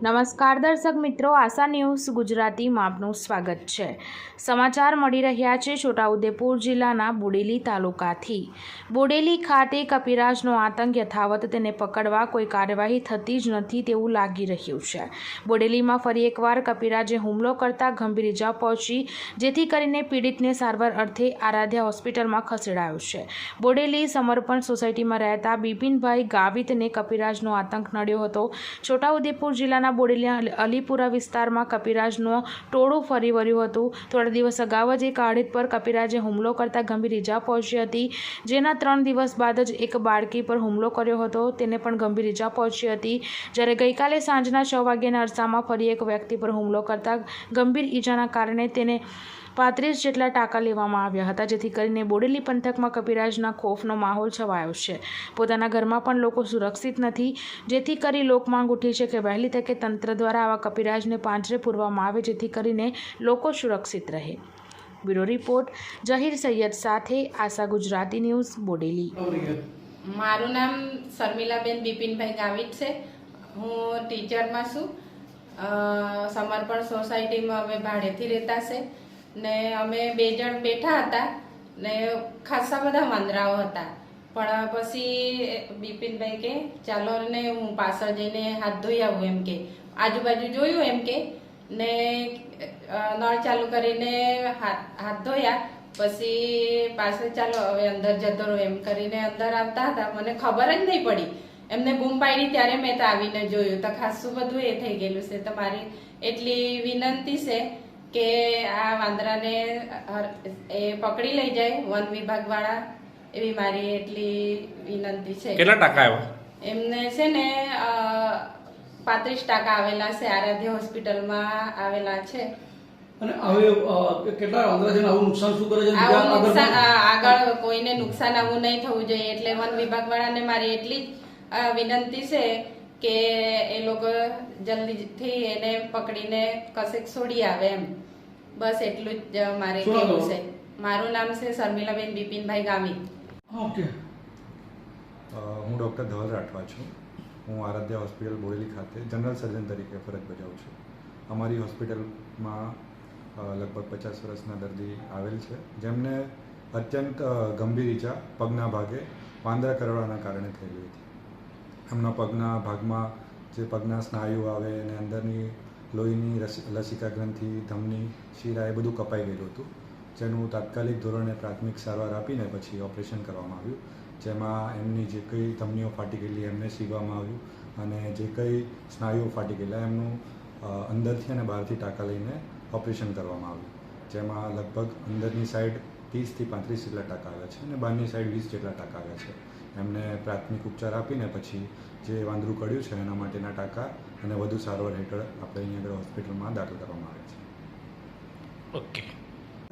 નમસ્કાર દર્શક મિત્રો, આશા ન્યૂઝ ગુજરાતીમાં આપનું સ્વાગત છે। સમાચાર મળી રહ્યા છે છોટાઉદેપુર જિલ્લાના બોડેલી તાલુકાથી। બોડેલી ખાતે કપિરાજનો આતંક યથાવત, તેને પકડવા કોઈ કાર્યવાહી થતી જ નથી તેવું લાગી રહ્યું છે। બોડેલીમાં ફરી એકવાર કપિરાજે હુમલો કરતા ગંભીર ઇજા પહોંચી, જેથી કરીને પીડિતને સારવાર અર્થે આરાધ્યા હોસ્પિટલમાં ખસેડાયો છે। બોડેલી સમર્પણ સોસાયટીમાં રહેતા બિપિનભાઈ ગાવિતને કપિરાજનો આતંક નડ્યો હતો। છોટાઉદેપુર જિલ્લાના બોડેલી અલીપુરા વિસ્તારમાં કપિરાજનું ટોળું ફરી વળ્યું હતું। થોડા દિવસ અગાઉ જ એક આડિત પર કપિરાજે હુમલો કરતા ગંભીર ઇજા પહોંચી હતી, જેના 3 દિવસ બાદ જ એક બાળકી પર હુમલો કર્યો હતો, તેને પણ ગંભીર ઇજા પહોંચી હતી। જ્યારે ગઈકાલે સાંજના 6 વાગ્યાના અરસામાં ફરી એક વ્યક્તિ પર હુમલો કરતા ગંભીર ઇજાના કારણે તેને 35 જેટલા ટાંકા લેવામાં આવ્યા હતા, જેથી કરીને બોડેલી પંથકમાં કપિરાજના ખોફનો માહોલ છવાયો છે। પોતાના ઘરમાં પણ લોકો સુરક્ષિત નથી, જેથી કરી લોકમાંગ ઉઠી છે કે વહેલી તકે તંત્ર દ્વારા આવા કપિરાજને પાંજરે પૂરવામાં આવે, જેથી કરીને લોકો સુરક્ષિત રહે। બ્યુરો રિપોર્ટ જહીર સૈયદ સાથે આશા ગુજરાતી ન્યૂઝ બોડેલી। મારું નામ શર્મિલાબેન બિપિનભાઈ ગાવિત છે। હું ટીચરમાં છું। સમર્પણ સોસાયટીમાં અમે ભાડેથી રહેતા છે ને અમે 2 જણ બેઠા હતા ને ખાસા બધા વાંદરાઓ હતા, પણ પછી બિપિનભાઈ કે ચાલો ને હું પાછળ જઈને હાથ ધોઈ આવું એમ કે, આજુબાજુ જોયું એમ કે ને નળ ચાલુ કરીને હાથ ધોયા, પછી પાછળ ચાલો હવે અંદર જતો રહો એમ કરીને અંદર આવતા હતા। મને ખબર જ નહીં પડી, એમને બૂમ પાડી ત્યારે મેં તો આવીને જોયું તો ખાસું બધું એ થઈ ગયેલું છે। તો મારી એટલી વિનંતી છે કે આ વાંદરાને એ પકડી લઈ જાય વન વિભાગ વાળા, એવી મારી એટલી વિનંતી છે। કેટલા ટાંકા આવ્યા એમને? છે ને 35 ટાંકા આવેલા છે, આરાધ્યા હોસ્પિટલમાં આવેલા છે। અને હવે કેટલા વાંદરા આવું નુકસાન શું કરે છે? આવું નુકસાન આગળ કોઈને નુકસાન આવું નહીં થવું જોઈએ, એટલે વન વિભાગ વાળાને મારી એટલી જ વિનંતી છે કે એ લોકો જલ્દીથી એને પકડીને કશેક છોડી આવે એમ, બસ એટલું જ મારે કહેવું છે। મારું નામ છે શર્મિલાબેન બિપિનભાઈ ગામિત। ઓકે। હું ડૉક્ટર ધવલ રાઠવા છું। હું આરાધ્યા હોસ્પિટલ બોડેલી ખાતે જનરલ સર્જન તરીકે ફરજ બજાવું છું। અમારી હોસ્પિટલમાં લગભગ 50 વર્ષના દર્દી આવેલ છે, જેમને અત્યંત ગંભીર ઈજા પગના ભાગે વાંદરા કરડવાના કારણે થયેલી હતી। એમના પગના ભાગમાં જે પગના સ્નાયુ આવે અને અંદરની લોહીની લસિકા ગ્રંથિ, ધમની, શીરા એ બધું કપાઈ ગયેલું હતું, જેનું તાત્કાલિક ધોરણે પ્રાથમિક સારવાર આપીને પછી ઓપરેશન કરવામાં આવ્યું, જેમાં એમની જે કંઈ ધમનીઓ ફાટી ગયેલી એમને સીવવામાં આવ્યું, અને જે કંઈ સ્નાયુઓ ફાટી ગયેલા એમનું અંદરથી અને બહારથી ટાંકા લઈને ઓપરેશન કરવામાં આવ્યું, જેમાં લગભગ અંદરની સાઈડ 30 થી 35 જેટલા ટાંકા આવ્યા છે અને બહારની સાઈડ 20 જેટલા ટાંકા આવ્યા છે। એમને પ્રાથમિક ઉપચાર આપીને પછી જે વાંદરું કડ્યું છે એના માટેના ટાંકા અને વધુ સારવાર હેઠળ આપણે અહીંયા આગળ હોસ્પિટલમાં દાખલ કરવામાં આવે છે। ઓકે।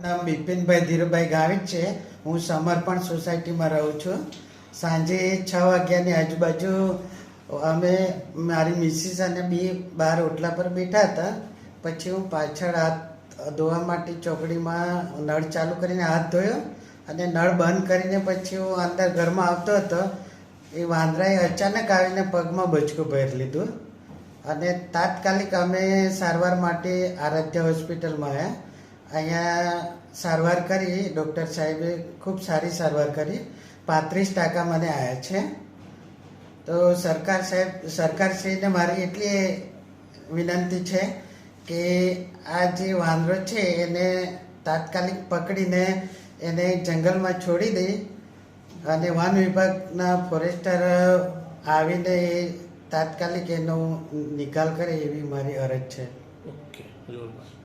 નામ બિપિનભાઈ ધીરુભાઈ ગાવિત છે। હું સમર્પણ સોસાયટીમાં રહું છું। સાંજે 6 વાગ્યાની આજુબાજુ અમે મારી મિસિસ અને બહાર ઓટલા પર બેઠા હતા। પછી હું પાછળ હાથ ધોવા માટે ચોકડીમાં નળ ચાલુ કરીને હાથ ધોયો અને નળ બંધ કરીને પછી હું અંદર ઘરમાં આવતો હતો, એ વાંદરાએ અચાનક આવીને પગમાં બચકું ભરી લીધું અને તાત્કાલિક અમે સારવાર માટે આરાધ્યા હોસ્પિટલમાં આવ્યા। અહીંયા સારવાર કરી, ડૉક્ટર સાહેબે ખૂબ સારી સારવાર કરી, 35 ટાંકા મને આવ્યા છે। તો સરકારશ્રીને મારી એટલી વિનંતી છે કે આ જે વાંદરો છે એને તાત્કાલિક પકડીને એને જંગલમાં છોડી દે અને વન વિભાગના ફોરેસ્ટર આવીને એ તાત્કાલિક એનો નિકાલ કરે એવી મારી અરજ છે। ઓકે।